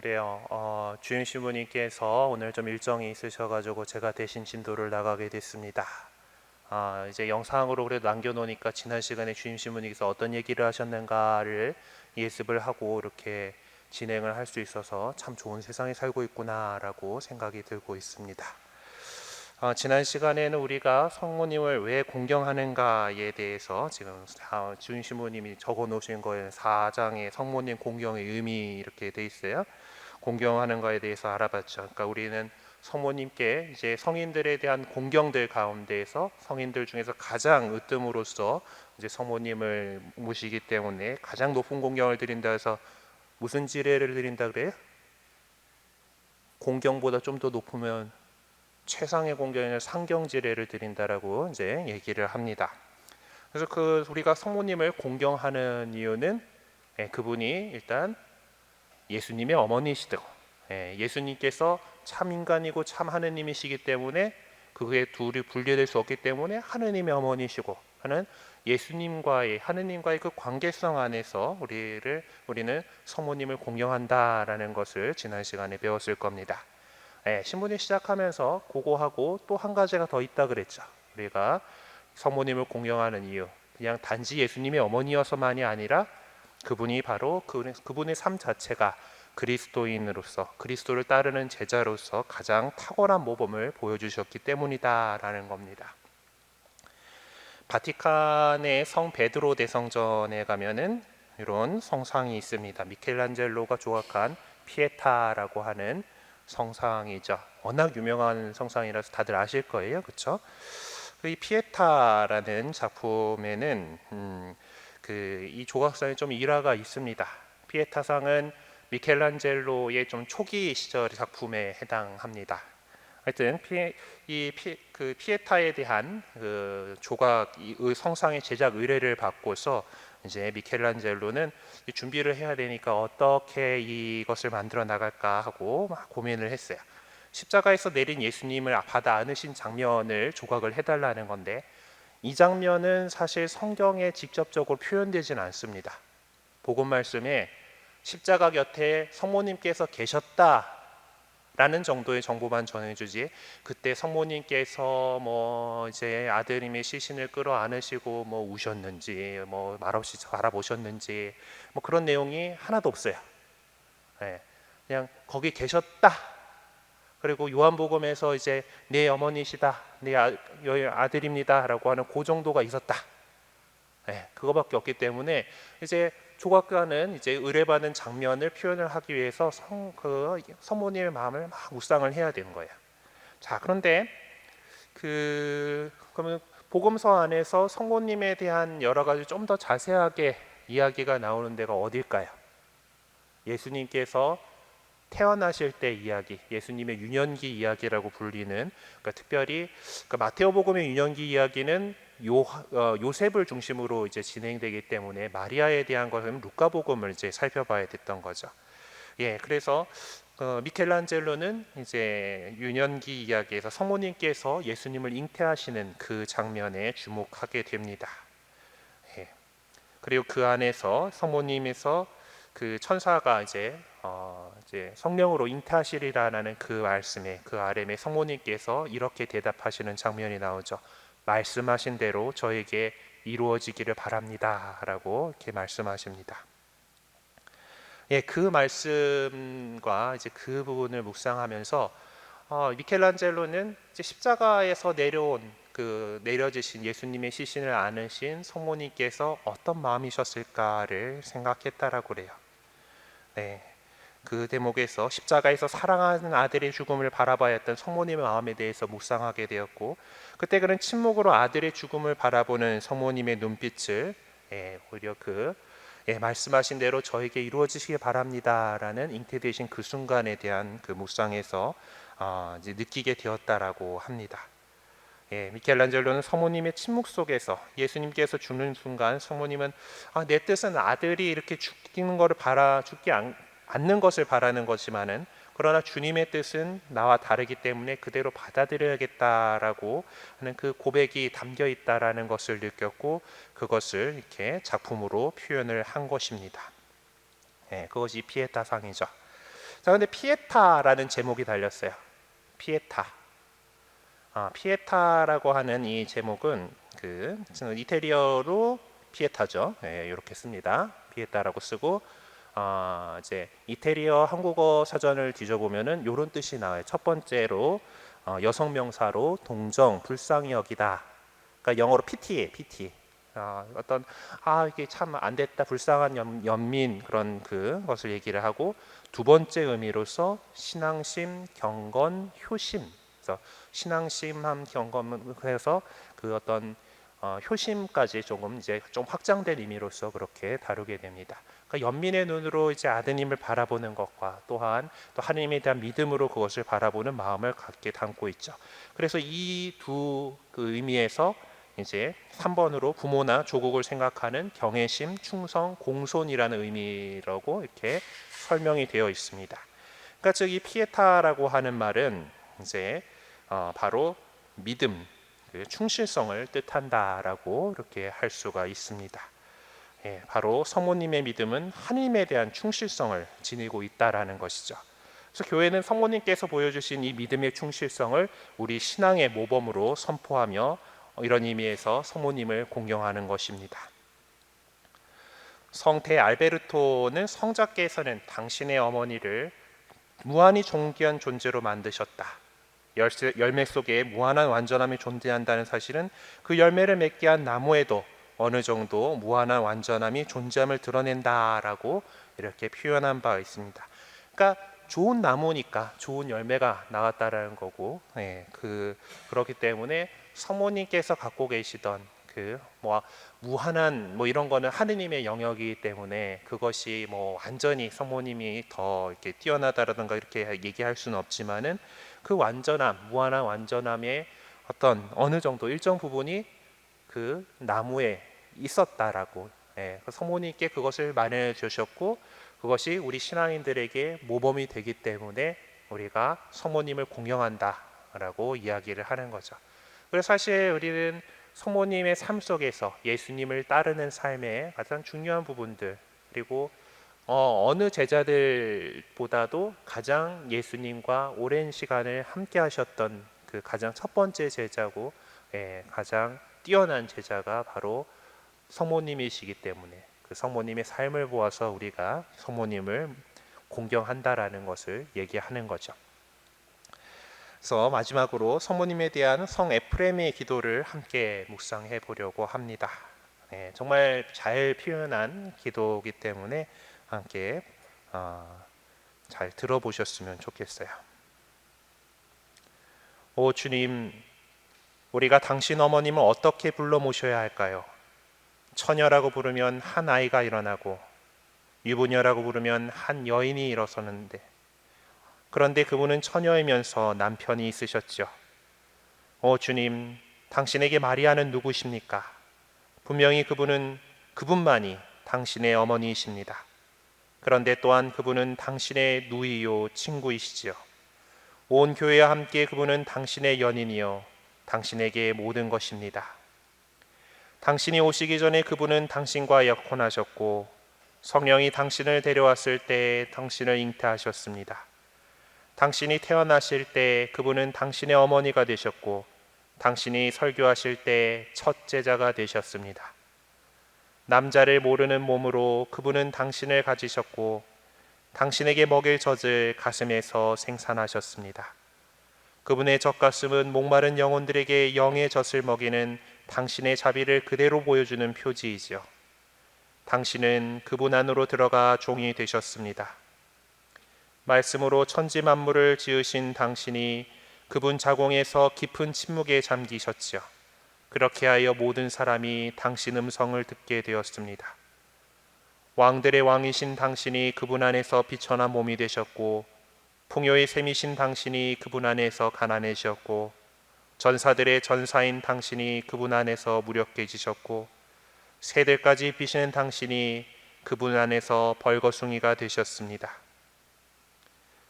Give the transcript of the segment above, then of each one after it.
그래요. 주임 신부님께서 오늘 좀 일정이 있으셔가지고 제가 대신 진도를 나가게 됐습니다. 이제 영상으로 그래도 남겨놓으니까 지난 시간에 주임 신부님께서 어떤 얘기를 하셨는가를 예습을 하고 이렇게 진행을 할 수 있어서 참 좋은 세상에 살고 있구나라고 생각이 들고 있습니다. 지난 시간에는 우리가 성모님을 왜 공경하는가에 대해서 지금 주임 신부님이 적어 놓으신 거에 4장의 성모님 공경의 의미 이렇게 돼 있어요. 공경하는 거에 대해서 알아봤죠. 그러니까 우리는 성모님께 이제 성인들에 대한 공경들 가운데에서 성인들 중에서 가장 으뜸으로서 이제 성모님을 모시기 때문에 가장 높은 공경을 드린다 해서 무슨 지례를 드린다 그래요? 공경보다 좀 더 높으면 최상의 공경을 상경지례를 드린다라고 이제 얘기를 합니다. 그래서 우리가 성모님을 공경하는 이유는 그분이 일단 예수님의 어머니시고 예수님께서 참 인간이고 참 하느님이시기 때문에 그게 둘이 분리될 수 없기 때문에 하느님의 어머니시고 하는 하느님과의 그 관계성 안에서 우리는 성모님을 공경한다라는 것을 지난 시간에 배웠을 겁니다. 신부님 시작하면서 그거하고 또 한 가지가 더 있다 그랬죠. 우리가 성모님을 공경하는 이유, 그냥 단지 예수님의 어머니여서만이 아니라 그분이 바로 그분의 삶 자체가 그리스도인으로서 그리스도를 따르는 제자로서 가장 탁월한 모범을 보여주셨기 때문이다라는 겁니다. 바티칸의 성 베드로 대성전에 가면은 이런 성상이 있습니다. 미켈란젤로가 조각한 피에타라고 하는 성상이죠. 워낙 유명한 성상이라서 다들 아실 거예요, 그렇죠? 이 피에타라는 작품에는 이 조각상에 좀 일화가 있습니다. 피에타상은 미켈란젤로의 좀 초기 시절 작품에 해당합니다. 하여튼 피에타에 대한 그 조각 성상의 제작 의뢰를 받고서 이제 미켈란젤로는 준비를 해야 되니까 어떻게 이것을 만들어 나갈까 하고 막 고민을 했어요. 십자가에서 내린 예수님을 받아 안으신 장면을 조각을 해달라는 건데 이 장면은 사실 성경에 직접적으로 표현되진 않습니다. 복음 말씀에 십자가 곁에 성모님께서 계셨다라는 정도의 정보만 전해주지 그때 성모님께서 뭐 이제 아드님의 시신을 끌어안으시고 뭐 우셨는지 뭐 말없이 바라보셨는지 뭐 그런 내용이 하나도 없어요. 그냥 거기 계셨다. 그리고 요한복음에서 이제 내 어머니시다, 내 아들입니다라고 하는 그 정도가 있었다. 그거밖에 없기 때문에 이제 조각가는 이제 의뢰받은 장면을 표현을 하기 위해서 성모님의 마음을 막 묵상을 해야 되는 거예요. 자, 그런데 그러면 복음서 안에서 성모님에 대한 여러 가지 좀 더 자세하게 이야기가 나오는 데가 어딜까요? 예수님께서 태어나실 때 이야기, 예수님의 유년기 이야기라고 불리는, 그러니까 특별히 마테오복음의 유년기 이야기는 요셉을 중심으로 이제 진행되기 때문에 마리아에 대한 것은 루카복음을 이제 살펴봐야 됐던 거죠. 그래서 미켈란젤로는 이제 유년기 이야기에서 성모님께서 예수님을 잉태하시는 그 장면에 주목하게 됩니다. 그리고 그 안에서 성모님에서 그 천사가 이제 성령으로 잉태하시리라는 그 말씀에 그 아렘에 성모님께서 이렇게 대답하시는 장면이 나오죠. 말씀하신 대로 저에게 이루어지기를 바랍니다라고 이렇게 말씀하십니다. 그 말씀과 이제 그 부분을 묵상하면서 미켈란젤로는 이제 십자가에서 내려지신 예수님의 시신을 안으신 성모님께서 어떤 마음이셨을까를 생각했다라고 그래요. 그 대목에서 십자가에서 사랑하는 아들의 죽음을 바라봐야 했던 성모님의 마음에 대해서 묵상하게 되었고, 그때 그는 침묵으로 아들의 죽음을 바라보는 성모님의 눈빛을 오히려 말씀하신 대로 저에게 이루어지시길 바랍니다라는 잉태되신 그 순간에 대한 그 묵상에서 이제 느끼게 되었다라고 합니다. 미켈란젤로는 성모님의 침묵 속에서 예수님께서 죽는 순간 성모님은 내 뜻은 아들이 이렇게 죽지 않는 것을 바라는 거지만은 그러나 주님의 뜻은 나와 다르기 때문에 그대로 받아들여야겠다라고 하는 그 고백이 담겨 있다라는 것을 느꼈고 그것을 이렇게 작품으로 표현을 한 것입니다. 그것이 피에타상이죠. 자, 근데 피에타라는 제목이 달렸어요. 피에타. 피에타라고 하는 이 제목은 그 이태리어로 피에타죠. 네, 이렇게 씁니다. 피에타라고 쓰고 이제 이태리어 한국어 사전을 뒤져보면은 이런 뜻이 나와요. 첫 번째로 여성 명사로 동정, 불쌍히 여기다. 그러니까 영어로 pity, pity. 어떤 이게 참 안 됐다, 불쌍한 연민 그런 그것을 얘기를 하고, 두 번째 의미로서 신앙심, 경건, 효심. 그래서 신앙심함, 경건, 그래서 그 어떤 효심까지 조금 이제 좀 확장된 의미로서 그렇게 다루게 됩니다. 그러니까 연민의 눈으로 이제 아드님을 바라보는 것과 또한 또 하나님에 대한 믿음으로 그것을 바라보는 마음을 갖게 담고 있죠. 그래서 이 두 그 의미에서 이제 3번으로 부모나 조국을 생각하는 경외심, 충성, 공손이라는 의미라고 이렇게 설명이 되어 있습니다. 그러니까 즉 이 피에타라고 하는 말은 이제 바로 믿음, 충실성을 뜻한다라고 이렇게 할 수가 있습니다. 바로 성모님의 믿음은 하나님에 대한 충실성을 지니고 있다라는 것이죠. 그래서 교회는 성모님께서 보여주신 이 믿음의 충실성을 우리 신앙의 모범으로 선포하며 이런 의미에서 성모님을 공경하는 것입니다. 성태 알베르토는 성자께서는 당신의 어머니를 무한히 존귀한 존재로 만드셨다. 열매 속에 무한한 완전함이 존재한다는 사실은 그 열매를 맺게 한 나무에도 어느 정도 무한한 완전함이 존재함을 드러낸다라고 이렇게 표현한 바가 있습니다. 그러니까 좋은 나무니까 좋은 열매가 나왔다라는 거고, 그렇기 때문에 성모님께서 갖고 계시던 무한한 이런 거는 하느님의 영역이기 때문에 그것이 완전히 성모님이 더 이렇게 뛰어나다라든가 이렇게 얘기할 수는 없지만은 그 완전함, 무한한 완전함의 어떤 어느 정도 일정 부분이 그 나무에 있었다라고, 성모님께 그것을 만연해 주셨고, 그것이 우리 신앙인들에게 모범이 되기 때문에 우리가 성모님을 공경한다라고 이야기를 하는 거죠. 그래서 사실 우리는 성모님의 삶 속에서 예수님을 따르는 삶의 가장 중요한 부분들, 그리고 어느 제자들보다도 가장 예수님과 오랜 시간을 함께 하셨던 그 가장 첫 번째 제자고, 가장 뛰어난 제자가 바로 성모님이시기 때문에 그 성모님의 삶을 보아서 우리가 성모님을 공경한다라는 것을 얘기하는 거죠. 그래서 마지막으로 성모님에 대한 성 에프레임의 기도를 함께 묵상해 보려고 합니다. 정말 잘 표현한 기도이기 때문에 함께 잘 들어보셨으면 좋겠어요. 오 주님, 우리가 당신 어머님을 어떻게 불러 모셔야 할까요? 처녀라고 부르면 한 아이가 일어나고 유부녀라고 부르면 한 여인이 일어서는데, 그런데 그분은 처녀이면서 남편이 있으셨죠. 오 주님, 당신에게 마리아는 누구십니까? 분명히 그분만이 당신의 어머니이십니다. 그런데 또한 그분은 당신의 누이요 친구이시지요. 온 교회와 함께 그분은 당신의 연인이요 당신에게 모든 것입니다. 당신이 오시기 전에 그분은 당신과 약혼하셨고, 성령이 당신을 데려왔을 때 당신을 잉태하셨습니다. 당신이 태어나실 때 그분은 당신의 어머니가 되셨고, 당신이 설교하실 때 첫 제자가 되셨습니다. 남자를 모르는 몸으로 그분은 당신을 가지셨고, 당신에게 먹일 젖을 가슴에서 생산하셨습니다. 그분의 젖가슴은 목마른 영혼들에게 영의 젖을 먹이는 당신의 자비를 그대로 보여주는 표지이지요. 당신은 그분 안으로 들어가 종이 되셨습니다. 말씀으로 천지 만물을 지으신 당신이 그분 자궁에서 깊은 침묵에 잠기셨지요. 그렇게 하여 모든 사람이 당신 음성을 듣게 되었습니다. 왕들의 왕이신 당신이 그분 안에서 비천한 몸이 되셨고, 풍요의 샘이신 당신이 그분 안에서 가난해지셨고, 전사들의 전사인 당신이 그분 안에서 무력해지셨고, 새들까지 비시는 당신이 그분 안에서 벌거숭이가 되셨습니다.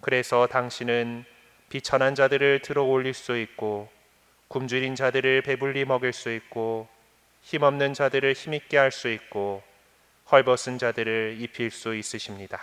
그래서 당신은 비천한 자들을 들어 올릴 수 있고, 굶주린 자들을 배불리 먹일 수 있고, 힘없는 자들을 힘있게 할 수 있고, 헐벗은 자들을 입힐 수 있으십니다.